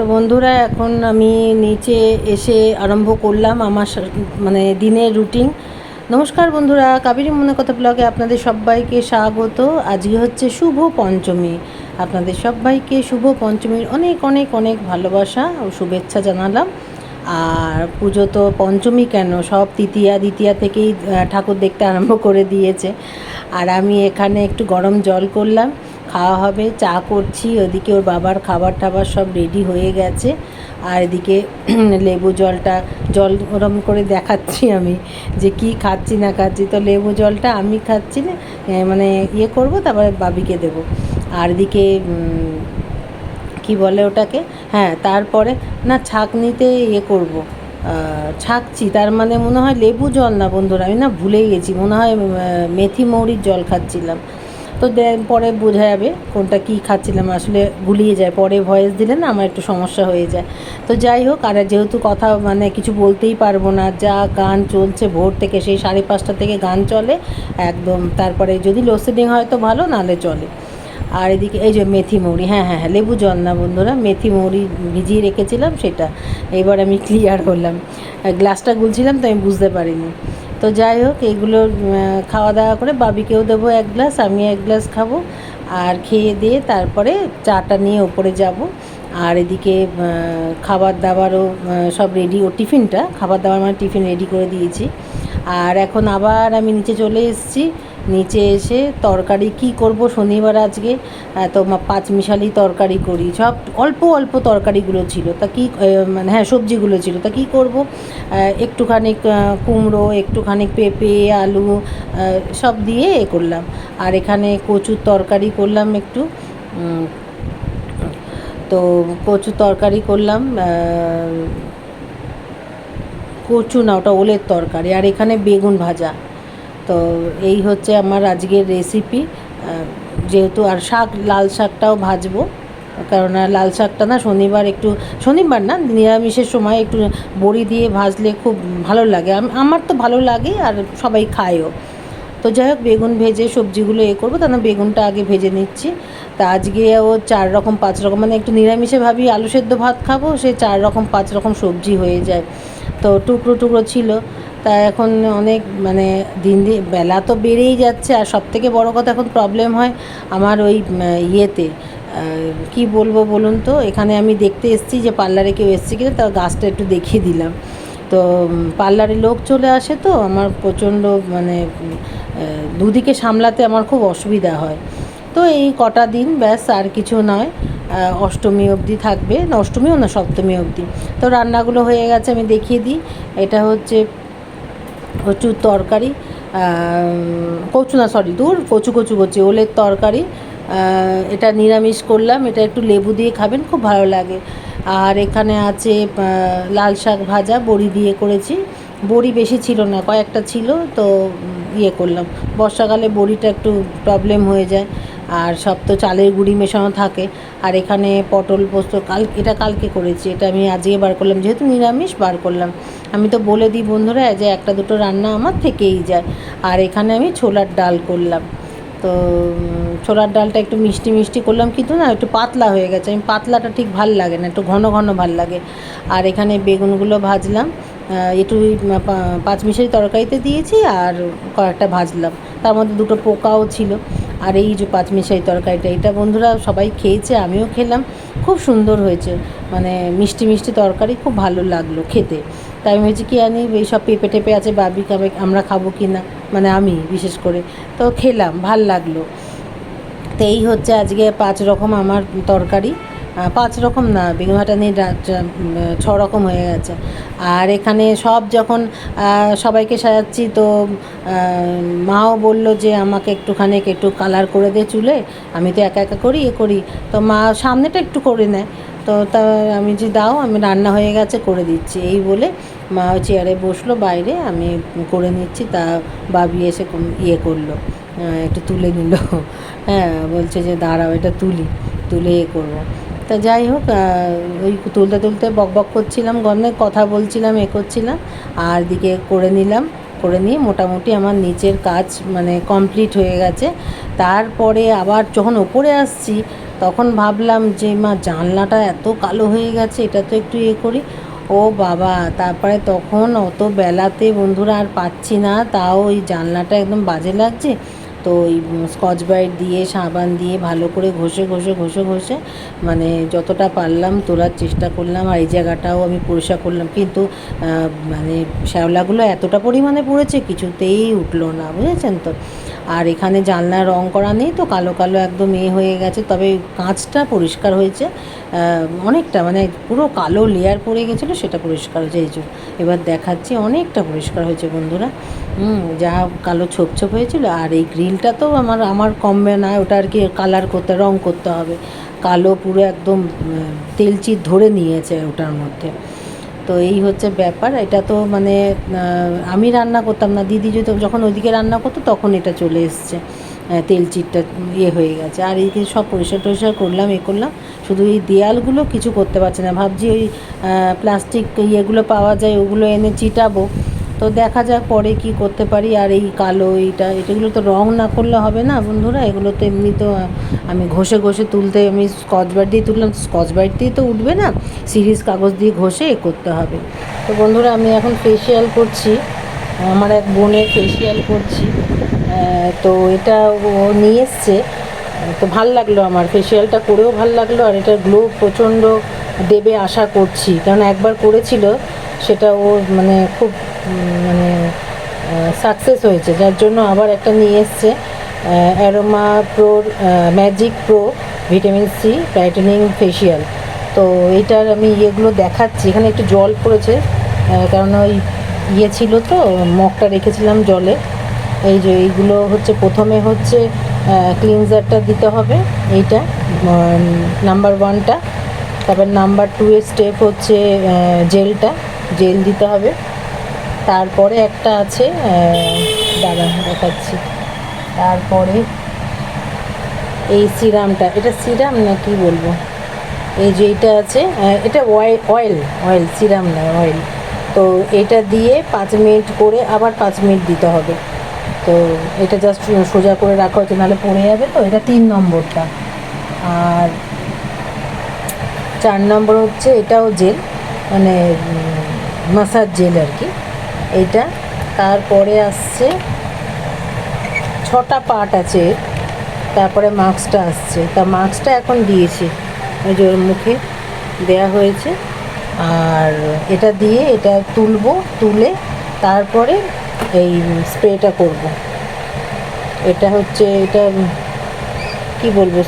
তো বন্ধুরা, এখন আমি নিচে এসে আরম্ভ করলাম আমার মানে দিনের রুটিন। নমস্কার বন্ধুরা, কাবেরী মনের কথা ব্লগে আপনাদের সবাইকে স্বাগত। আজকে হচ্ছে শুভ পঞ্চমী। আপনাদের সবাইকে শুভ পঞ্চমীর অনেক অনেক অনেক ভালোবাসা ও শুভেচ্ছা জানালাম। আর পুজো তো পঞ্চমী কেন, সব দ্বিতীয়া থেকেই ঠাকুর দেখতে আরম্ভ করে দিয়েছে। আর আমি এখানে একটু গরম জল করলাম, খাওয়া হবে, চা করছি। ওদিকে ওর বাবার খাবার টাবার সব রেডি হয়ে গেছে। আর এদিকে লেবু জল ওরম করে দেখাচ্ছি আমি যে কি খাচ্ছি না খাচ্ছি। তো লেবু জলটা আমি খাচ্ছি না, মানে ইয়ে করবো, তারপরে বাবিকে দেবো। আর এদিকে কি বলে ওটাকে, হ্যাঁ তারপরে না ছাঁকনিতে ইয়ে করব, ছাঁকছি। তার মানে মনে হয় লেবু জল না বন্ধুরা, আমি না ভুলেই গেছি, মনে হয় মেথি মৌরির জল খাচ্ছিলাম। তো পরে বোঝা যাবে কোনটা কী খাচ্ছিলাম, আসলে গুলিয়ে যায়, পরে ভয়েস দিলে না আমার একটু সমস্যা হয়ে যায়। তো যাই হোক, আর যেহেতু কথা মানে কিছু বলতেই পারবো না, যা গান চলছে ভোর থেকে, সেই 5:30 থেকে গান চলে একদম। তারপরে যদি লোডশেডিং হয় তো ভালো, নাহলে চলে। আর এদিকে এই যে মেথি মৌরি, হ্যাঁ হ্যাঁ হ্যাঁ, লেবু জল না বন্ধুরা, মেথি মৌরি ভিজিয়ে রেখেছিলাম সেটা। এবার আমি ক্লিয়ার হলাম, গ্লাসটা গুলছিলাম তো আমি বুঝতে পারিনি। তো যাই হোক, এগুলো খাওয়া দাওয়া করে বাবিকেও দেবো 1 গ্লাস, আমি 1 গ্লাস খাবো। আর খেয়ে দিয়ে তারপরে চাটা নিয়ে ওপরে যাব। আর এদিকে খাবার দাবারও সব রেডি, ও টিফিনটা, খাবার দাবার মানে টিফিন রেডি করে দিয়েছি। আর এখন আবার আমি নিচে চলে এসেছি। নিচে এসে তরকারি কি করব, শনিবার আজকে, তো পাঁচমিশালি তরকারি করি, সব অল্প অল্প তরকারিগুলো ছিল, তা কি মানে হ্যাঁ সবজিগুলো ছিল, তা কি করব, একটুখানি কুমড়ো, একটুখানি পেঁপে, আলু সব দিয়ে এ করলাম। আর এখানে কচুর তরকারি করলাম একটু, তো কচুর তরকারি করলাম, কচু না, ওটা ওলের তরকারি। আর এখানে বেগুন ভাজা। তো এই হচ্ছে আমার আজকের রেসিপি। যেহেতু আর শাক, লাল শাকটাও ভাজবো, কারণ লাল শাকটা না শনিবার একটু, শনিবার না নিরামিষের সময় একটু বড়ি দিয়ে ভাজলে খুব ভালো লাগে। আমার তো ভালো লাগে আর সবাই খায়ও। তো যাই হোক, বেগুন ভেজে সবজিগুলো এ করবো, তার বেগুনটা আগে ভেজে নিচ্ছি। তা আজকে ও 4 রকম 5 রকম, মানে একটু নিরামিষে ভাবি আলু সেদ্ধ ভাত খাবো, সে 4 রকম 5 রকম সবজি হয়ে যায়। তো টুকরো টুকরো ছিল। তা এখন অনেক মানে দিন বেলা তো বেড়েই যাচ্ছে। আর সবথেকে বড় কথা এখন প্রবলেম হয় আমার ওই ইয়েতে, কি বলবো বলুন তো, এখানে আমি দেখতে এসেছি যে পার্লারে কেউ এসেছে কিনা, তার গাছটা একটু দেখিয়ে দিলাম। তো পার্লারে লোক চলে আসে, তো আমার প্রচণ্ড মানে দুদিকে সামলাতে আমার খুব অসুবিধা হয়। তো এই কটা দিন ব্যাস, আর কিছু নয়, অষ্টমী অবধি থাকবে, না অষ্টমীও না, সপ্তমী অবধি। তো রান্নাগুলো হয়ে গেছে, আমি দেখিয়ে দিই। এটা হচ্ছে কচুর তরকারি, কচু না সরি দূর, কচু কচু করছি, ওলের তরকারি। এটা নিরামিষ করলাম, এটা একটু লেবু দিয়ে খাবেন, খুব ভালো লাগে। আর এখানে আছে লাল শাক ভাজা, বড়ি দিয়ে করেছি। বড়ি বেশি ছিল না, কয়েকটা ছিল, তো ইয়ে করলাম। বর্ষাকালে বড়িটা একটু প্রবলেম হয়ে যায়, আর সব তো চালের গুঁড়ি মেশানো থাকে। আর এখানে পটল পোস্ত, এটা কালকে করেছি, এটা আমি আজকে বার করলাম, যেহেতু নিরামিষ বার করলাম। আমি তো বলে দিই বন্ধুরা যে একটা দুটো রান্না আমার থেকেই যায়। আর এখানে আমি ছোলার ডাল করলাম। তো ছোলার ডালটা একটু মিষ্টি মিষ্টি করলাম, কিন্তু না একটু পাতলা হয়ে গেছে, আমি পাতলাটা ঠিক ভাল লাগে না, একটু ঘন ঘন ভাল লাগে। আর এখানে বেগুনগুলো ভাজলাম, একটু পাঁচমিশালি তরকারিতে দিয়েছি, আর কয়েকটা ভাজলাম, তার মধ্যে দুটো পোকাও ছিল। আর এই যে পাঁচমিশালি তরকারিটা, এটা বন্ধুরা সবাই খেয়েছে, আমিও খেলাম, খুব সুন্দর হয়েছে, মানে মিষ্টি মিষ্টি তরকারি, খুব ভালো লাগলো খেতে। তাই আমি হয়েছে কি আনি, এই সব পেঁপে টেপে আছে, বাবি খাবে, আমরা খাবো কি না, মানে আমি বিশেষ করে, তো খেলাম, ভাল লাগলো। তো এই হচ্ছে আজকে 5 রকম আমার তরকারি, 5 রকম না, বেগুন ভাটা নিয়ে 6 রকম হয়ে গেছে। আর এখানে সব যখন সবাইকে সাজাচ্ছি, তো মাও বলল যে আমাকে একটু কালার করে দে চুলে, আমি তো একা একা করি এ করি, তো মা সামনেটা একটু করে নেয়। তো তা আমি যে দাও, আমি রান্না হয়ে গেছে করে দিচ্ছি, এই বলে মা চেয়ারে বসলো বাইরে, আমি করে নিচ্ছি। তা বাবি এসে ইয়ে করলো, একটু তুলে নিল, হ্যাঁ বলছে যে দাঁড়াও এটা তুলে এ করবো। তা যাই হোক, ওই তুলতে তুলতে বক বক করছিলাম, অনেক কথা বলছিলাম, এ করছিলাম। আর দিকে করে নিয়ে মোটামুটি আমার নিচের কাজ মানে কমপ্লিট হয়ে গেছে। তারপরে আবার যখন ওপরে আসছি, তখন ভাবলাম যে মা জানলাটা এত কালো হয়ে গেছে, এটা তো একটু করি। ও বাবা, তারপরে তখন অত বেলাতে বন্ধুরা আর পাচ্ছি না, তাও ওই জানলাটা একদম বাজে লাগছে। তো ওই স্কচ ব্রাইট দিয়ে সাবান দিয়ে ভালো করে ঘষে ঘষে ঘষে ঘষে মানে যতটা পারলাম তোলার চেষ্টা করলাম। আর এই জায়গাটাও আমি পরিষ্কার করলাম, কিন্তু মানে শ্যাওলাগুলো এতটা পরিমাণে পড়েছে কিছুতেই উঠলো না, বুঝেছেন তো। আর এখানে জানলার রং করা নেই তো, কালো কালো একদম হয়ে গেছে, তবে কাঁচটা পরিষ্কার হয়েছে অনেকটা, মানে পুরো কালো লেয়ার পড়ে গেছিলো, সেটা পরিষ্কার হয়েছে। এই যে এবার দেখাচ্ছি, অনেকটা পরিষ্কার হয়েছে বন্ধুরা। যা কালো ছোপ ছোপ হয়েছিল। আর এই গ্রিলটা তো আমার কমবে না, ওটা আর কি কালার করতে, রং করতে হবে। কালো পুরো একদম তেলচিট ধরে নিয়েছে ওটার মধ্যে। তো এই হচ্ছে ব্যাপার। এটা তো মানে আমি রান্না করতাম না, দিদি যখন ওইদিকে রান্না করতো তখন এটা চলে এসছে, তেলচিটটা হয়ে গেছে। আর এই সব পরিষ্কার টরিষ্কার করলাম, করলাম, শুধু এই দেয়ালগুলো কিছু করতে পারছি না। ভাবছি ওই প্লাস্টিক ইয়েগুলো পাওয়া যায়, ওগুলো এনে চিটাবো। তো দেখা যাক পরে কি করতে পারি। আর এই কালো এটাগুলো তো রং না করলে হবে না বন্ধুরা, এগুলো তো এমনি তো আমি ঘষে ঘষে তুলতে, আমি স্কচ ব্রাইট দিয়ে তুললাম, স্কচ ব্রাইট দিয়ে তো উঠবে না, সিরিজ কাগজ দিয়ে ঘষে করতে হবে। তো বন্ধুরা আমি এখন ফেসিয়াল করছি, আমার এক বোনের ফেসিয়াল করছি। তো এটা ও নিয়ে এসছে, তো ভাল লাগলো, আমার ফেসিয়ালটা করেও ভাল লাগলো। আর এটার গ্লো প্রচণ্ড দেবে আশা করছি, কারণ একবার করেছিল, সেটা ও মানে খুব মানে সাকসেস হয়েছে, যার জন্য আবার একটা নিয়ে এসছে অ্যারোমা প্রোর magic pro vitamin C brightening facial. তো এইটার আমি ইয়েগুলো দেখাচ্ছি। এখানে একটু জল পড়েছে, কারণ ওই ছিল তো, মগটা রেখেছিলাম জলে। এই যে এইগুলো হচ্ছে, প্রথমে হচ্ছে ক্লিনজারটা দিতে হবে, এইটা নাম্বার 1টা। তারপর নাম্বার 2 এর স্টেপ হচ্ছে জেল দিতে হবে। তারপরে একটা আছে, দাঁড়ান দেখাচ্ছি, তারপরে এই সিরামটা, এটা সিরাম না কি বলবো, এই যে এটা আছে, এটা অয়েল, সিরাম না অয়েল। তো এটা দিয়ে 5 মিনিট করে আবার 5 মিনিট দিতে হবে। তো এটা জাস্ট সোজা করে রাখা হচ্ছে, নাহলে পড়ে যাবে। তো এটা 3 নম্বরটা। আর 4 নম্বর হচ্ছে, এটাও জেল, মানে মাসাজ জেল আর কি এইটা। তারপরে আসছে 6টা পার্ট আছে, তারপরে মাস্কটা আসছে। তা মাস্কটা এখন দিয়েছি, ওই যে ওর মুখে দেয়া হয়েছে। আর এটা দিয়ে এটা তুলে তারপরে এই স্প্রেটা করব। এটা হচ্ছে, এটা কি বলবো,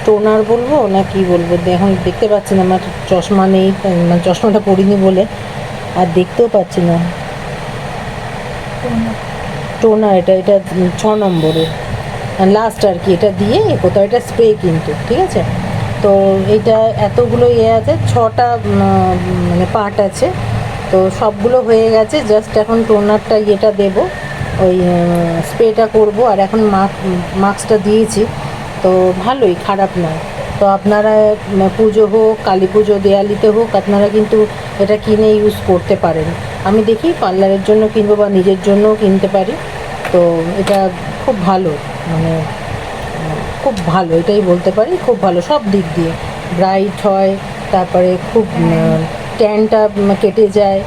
টোনার বলবো না কি বলবো, এখন দেখতে পাচ্ছি না, আমার চশমা নেই, মানে চশমাটা পরিনি বলে আর দেখতেও পাচ্ছি না। টোনার, এটা 6 নম্বরের লাস্ট আর কি। এটা দিয়ে কোথাও, এটা স্প্রে কিন্তু, ঠিক আছে। তো এইটা এতগুলো আছে, 6টা মানে পার্ট আছে। তো সবগুলো হয়ে গেছে, জাস্ট এখন টোনারটা দেবো, ওই স্প্রেটা করব। আর এখন মাস্কটা দিয়েছি, তো ভালোই, খারাপ নয়। তো আপনারা পুজো হোক, কালী পুজো, দেওয়ালিতে হোক, আপনারা কিন্তু এটা কিনে ইউজ করতে পারেন। আমি দেখি পার্লারের জন্য কিনবো বা নিজের জন্যও কিনতে পারি। তো এটা খুব ভালো, মানে খুব ভালো, এটাই বলতে পারি, খুব ভালো সব দিক দিয়ে। ব্রাইট হয়, তারপরে খুব ট্যানটা কেটে যায়,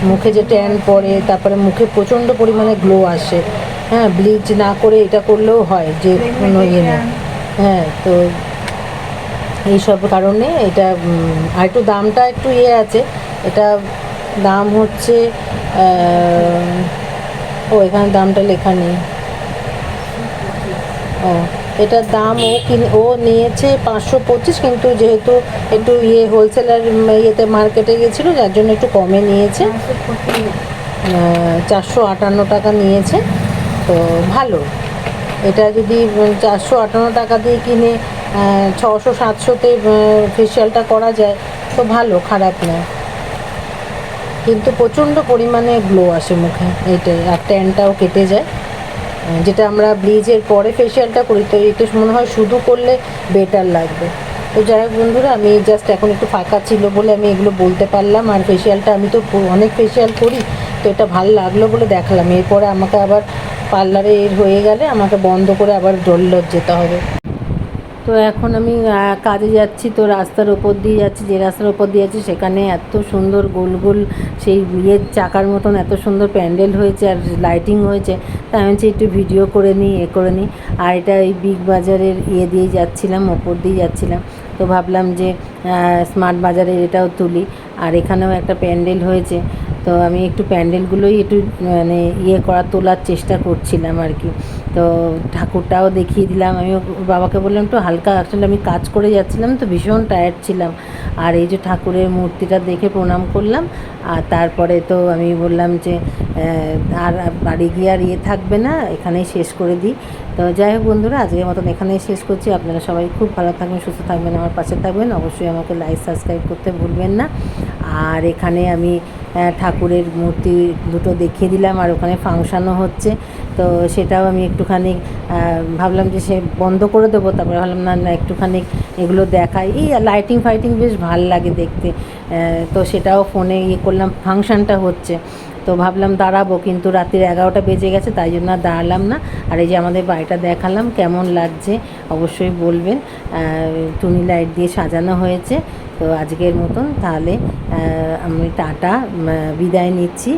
মুখে যে ট্যান পড়ে, তারপরে মুখে প্রচণ্ড পরিমাণে গ্লো আসে। হ্যাঁ, ব্লিচ না করে এটা করলেও হয়, যে কোনো নেই। হ্যাঁ, তো এইসব কারণে এটা আর একটু দামটা একটু আছে। এটা দাম হচ্ছে, এখানে দামটা লেখা নেই। এটার দাম ও নিয়েছে 525, কিন্তু যেহেতু একটু হোলসেলার মার্কেটে গেছিলো, যার জন্য একটু কমে নিয়েছে, 458 টাকা নিয়েছে। তো ভালো, এটা যদি 458 টাকা দিয়ে কিনে 600-700-তে ফেসিয়ালটা করা যায়, তো ভালো, খারাপ নয়। কিন্তু প্রচণ্ড পরিমাণে গ্লো আসে মুখে এইটাই, আর ট্যানটাও কেটে যায়। যেটা আমরা ব্লিচের পরে ফেসিয়ালটা করি, তো এটা মনে হয় শুধু করলে বেটার লাগবে। তো যাই হোক বন্ধুরা, আমি জাস্ট এখন একটু ফাঁকা ছিল বলে আমি এগুলো বলতে পারলাম। আর ফেসিয়ালটা আমি তো অনেক ফেসিয়াল করি, তো এটা ভালো লাগলো বলে দেখালাম। এরপরে আমাকে আবার পার্লারে এর হয়ে গেলে আমাকে বন্ধ করে আবার ডলর যেতে হবে। তো এখন আমি কাজে যাচ্ছি, তো রাস্তার ওপর দিয়ে যাচ্ছি, যে রাস্তার ওপর দিয়ে যাচ্ছি সেখানে এত সুন্দর গোল গোল সেই ইয়ের চাকার মতন এত সুন্দর প্যান্ডেল হয়েছে আর লাইটিং হয়েছে। তাই আমি একটু ভিডিও করে নিই, করে নিই। আর এটা এই বিগ বাজারের দিয়েই যাচ্ছিলাম, ওপর দিয়ে যাচ্ছিলাম, তো ভাবলাম যে স্মার্ট বাজারের এটাও তুলি। আর এখানেও একটা প্যান্ডেল হয়েছে, তো আমি একটু প্যান্ডেলগুলোই একটু মানে তোলার চেষ্টা করছিলাম আর কি। তো ঠাকুরটাও দেখিয়ে দিলাম। আমি বাবাকে বললাম একটু হালকা, আসলে আমি কাজ করে যাচ্ছিলাম তো ভীষণ টায়ার্ড ছিলাম। আর এই যে ঠাকুরের মূর্তিটা দেখে প্রণাম করলাম। আর তারপরে তো আমি বললাম যে আর বাড়ি গিয়ে আর থাকবে না, এখানেই শেষ করে দিই। তো যাই হোক বন্ধুরা, আজকের মতন এখানেই শেষ করছি। আপনারা সবাই খুব ভালো থাকবেন, সুস্থ থাকবেন, আমার পাশে থাকবেন। অবশ্যই আমাকে লাইক সাবস্ক্রাইব করতে ভুলবেন না। আর এখানে আমি ঠাকুরের মূর্তি দুটো দেখিয়ে দিলাম, আর ওখানে ফাংশানও হচ্ছে, তো সেটাও আমি একটুখানি ভাবলাম যে সে বন্ধ করে দেবো, তারপরে ভাবলাম না না একটুখানি এগুলো দেখাই। এই লাইটিং ফাইটিং বেশ ভাল লাগে দেখতে। তো সেটাও ফোনে করলাম, ফাংশানটা হচ্ছে, তো ভাবলাম দাঁড়াবো, কিন্তু রাত্রির 11টা বেজে গেছে, তাই জন্য আর দাঁড়ালাম না। আর এই যে আমাদের বাড়িটা দেখালাম, কেমন লাগছে অবশ্যই বলবেন। টুনি লাইট দিয়ে সাজানো হয়েছে। তো আজকের মতন তাহলে আমি টাটা, বিদায় নিচ্ছি।